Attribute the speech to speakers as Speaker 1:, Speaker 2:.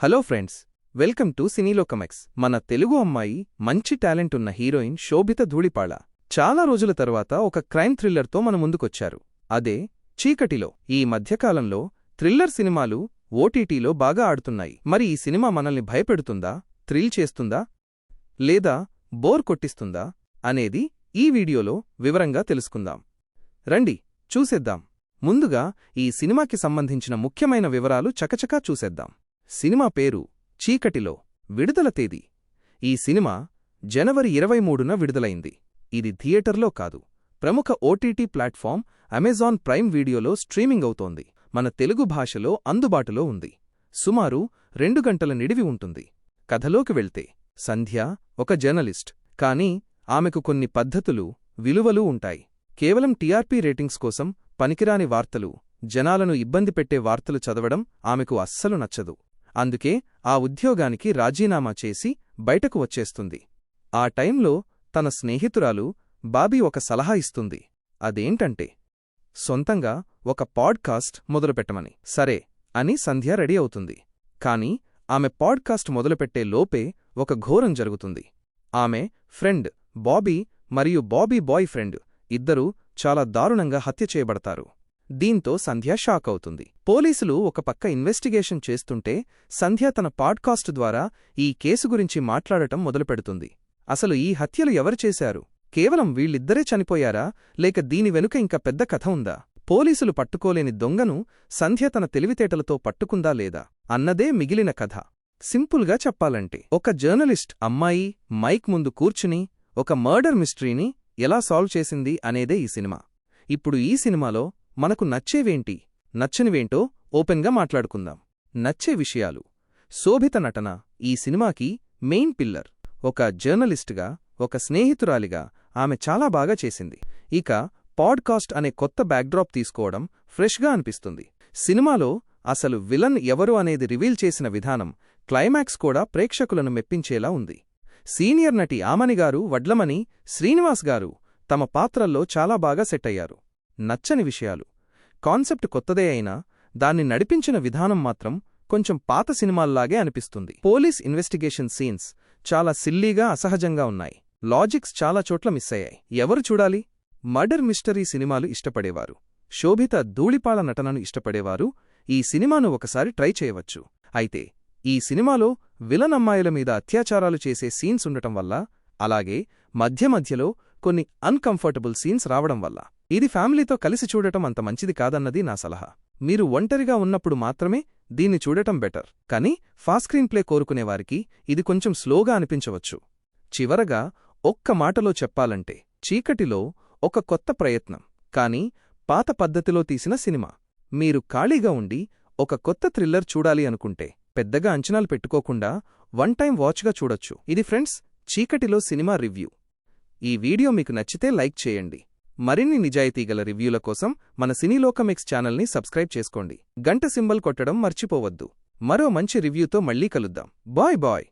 Speaker 1: Hello friends, welcome to సినీలోకమెక్స్. మన తెలుగు అమ్మాయి, మంచి టాలెంట్ ఉన్న హీరోయిన్ శోభిత ధూళిపాళ చాలా రోజుల తరువాత ఒక క్రైమ్ థ్రిల్లర్తో మన ముందుకొచ్చారు. అదే చీకటిలో. ఈ మధ్యకాలంలో థ్రిల్లర్ సినిమాలు ఓటీటీలో బాగా ఆడుతున్నాయి. మరి ఈ సినిమా మనల్ని భయపెడుతుందా, థ్రిల్ చేస్తుందా, లేదా బోర్ కొట్టిస్తుందా అనేది ఈ వీడియోలో వివరంగా తెలుసుకుందాం. రండి చూసేద్దాం. ముందుగా ఈ సినిమాకి సంబంధించిన ముఖ్యమైన వివరాలు చకచకా చూసేద్దాం. సినిమా పేరు చీకటిలో. విడుదల తేదీ: ఈ సినిమా జనవరి 23న విడుదలైంది. ఇది థియేటర్లో కాదు, ప్రముఖ ఓటీటీ ప్లాట్ఫామ్ అమెజాన్ ప్రైమ్ వీడియోలో స్ట్రీమింగ్ అవుతోంది. మన తెలుగు భాషలో అందుబాటులో ఉంది. సుమారు 2 గంటల నిడివి ఉంటుంది. కథలోకి వెళ్తే, సంధ్య ఒక జర్నలిస్ట్. కానీ ఆమెకు కొన్ని పద్ధతులు, విలువలు ఉంటాయి. కేవలం టీఆర్పీ రేటింగ్స్ కోసం పనికిరాని వార్తలు, జనాలను ఇబ్బంది పెట్టే వార్తలు చదవడం ఆమెకు అస్సలు నచ్చదు. అందుకే ఆ ఉద్యోగానికి రాజీనామా చేసి బయటకు వచ్చేస్తుంది. ఆ టైంలో తన స్నేహితురాలు బాబీ ఒక సలహా ఇస్తుంది. అదేంటంటే, సొంతంగా ఒక పాడ్కాస్ట్ మొదలుపెట్టమని. సరే అని సంధ్య రెడీ అవుతుంది. కాని ఆమె పాడ్కాస్ట్ మొదలుపెట్టే లోపే ఒక ఘోరం జరుగుతుంది. ఆమె ఫ్రెండ్ బాబీ మరియు బాబీ బాయ్ ఫ్రెండ్ ఇద్దరూ చాలా దారుణంగా హత్య చేయబడతారు. దీంతో సంధ్య షాక్ అవుతుంది. పోలీసులు ఒక పక్క ఇన్వెస్టిగేషన్ చేస్తుంటే, సంధ్య తన పాడ్కాస్ట్ ద్వారా ఈ కేసు గురించి మాట్లాడటం మొదలుపెడుతుంది. అసలు ఈ హత్యలు ఎవరు చేశారు? కేవలం వీళ్ళిద్దరే చనిపోయారా, లేక దీని వెనుక ఇంకా పెద్ద కథ ఉందా? పోలీసులు పట్టుకోలేని దొంగను సంధ్య తన తెలివితేటలతో పట్టుకుందా లేదా అన్నదే మిగిలిన కథ. సింపుల్గా చెప్పాలంటే, ఒక జర్నలిస్ట్ అమ్మాయి మైక్ ముందు కూర్చుని ఒక మర్డర్ మిస్టరీని ఎలా సాల్వ్ చేసింది అనేదే ఈ సినిమా. ఇప్పుడు ఈ సినిమాలో మనకు నచ్చేవేంటి, నచ్చనివేంటో ఓపెన్గా మాట్లాడుకుందాం. నచ్చే విషయాలు: శోభిత నటన ఈ సినిమాకి మెయిన్ పిల్లర్. ఒక జర్నలిస్టుగా, ఒక స్నేహితురాలిగా ఆమె చాలా బాగా చేసింది. ఇక పాడ్కాస్ట్ అనే కొత్త బ్యాక్డ్రాప్ తీసుకోవడం ఫ్రెష్గా అనిపిస్తుంది. సినిమాలో అసలు విలన్ ఎవరు అనేది రివీల్ చేసిన విధానం, క్లైమాక్స్ కూడా ప్రేక్షకులను మెప్పించేలా ఉంది. సీనియర్ నటి ఆమనిగారు, వడ్లమణి శ్రీనివాస్ గారు తమ పాత్రల్లో చాలా బాగా సెట్ అయ్యారు. నచ్చని విషయాలు: కాన్సెప్ట్ కొత్తదే అయినా దాన్ని నడిపించిన విధానం మాత్రం కొంచెం పాత సినిమాల్లాగే అనిపిస్తుంది. పోలీస్ ఇన్వెస్టిగేషన్ సీన్స్ చాలా సిల్లీగా, అసహజంగా ఉన్నాయి. లాజిక్స్ చాలా చోట్ల మిస్ అయ్యాయి. ఎవరు చూడాలి? మర్డర్ మిస్టరీ సినిమాలు ఇష్టపడేవారు, శోభిత ధూళిపాళ నటనను ఇష్టపడేవారు ఈ సినిమాను ఒకసారి ట్రై చేయవచ్చు. అయితే ఈ సినిమాలో విలన్ అమ్మాయిల మీద అత్యాచారాలు చేసే సీన్స్ ఉండటం వల్ల, అలాగే మధ్య మధ్యలో కొన్ని అన్కంఫర్టబుల్ సీన్స్ రావడం వల్ల ఇది ఫ్యామిలీతో కలిసి చూడటం అంత మంచిది కాదన్నది నా సలహా. మీరు ఒంటరిగా ఉన్నప్పుడు మాత్రమే దీన్ని చూడటం బెటర్. కానీ ఫాస్ట్ స్క్రీన్ ప్లే కోరుకునేవారికి ఇది కొంచెం స్లోగా అనిపించవచ్చు. చివరగా ఒక్క మాటలో చెప్పాలంటే, చీకటిలో ఒక కొత్త ప్రయత్నం, కానీ పాత పద్ధతిలో తీసిన సినిమా. మీరు ఖాళీగా ఉండి ఒక కొత్త థ్రిల్లర్ చూడాలి అనుకుంటే పెద్దగా అంచనాలు పెట్టుకోకుండా వన్ టైం వాచ్గా చూడొచ్చు. ఇది ఫ్రెండ్స్ చీకటిలో సినిమా రివ్యూ. ఈ వీడియో మీకు నచ్చితే లైక్ చేయండి. మరిన్ని నిజాయితీగల రివ్యూల కోసం మన సినీలోకమెక్స్ ఛానల్ని సబ్స్క్రైబ్ చేసుకోండి. గంట సింబల్ కొట్టడం మర్చిపోవద్దు. మరో మంచి రివ్యూతో మళ్ళీ కలుద్దాం. Bye bye.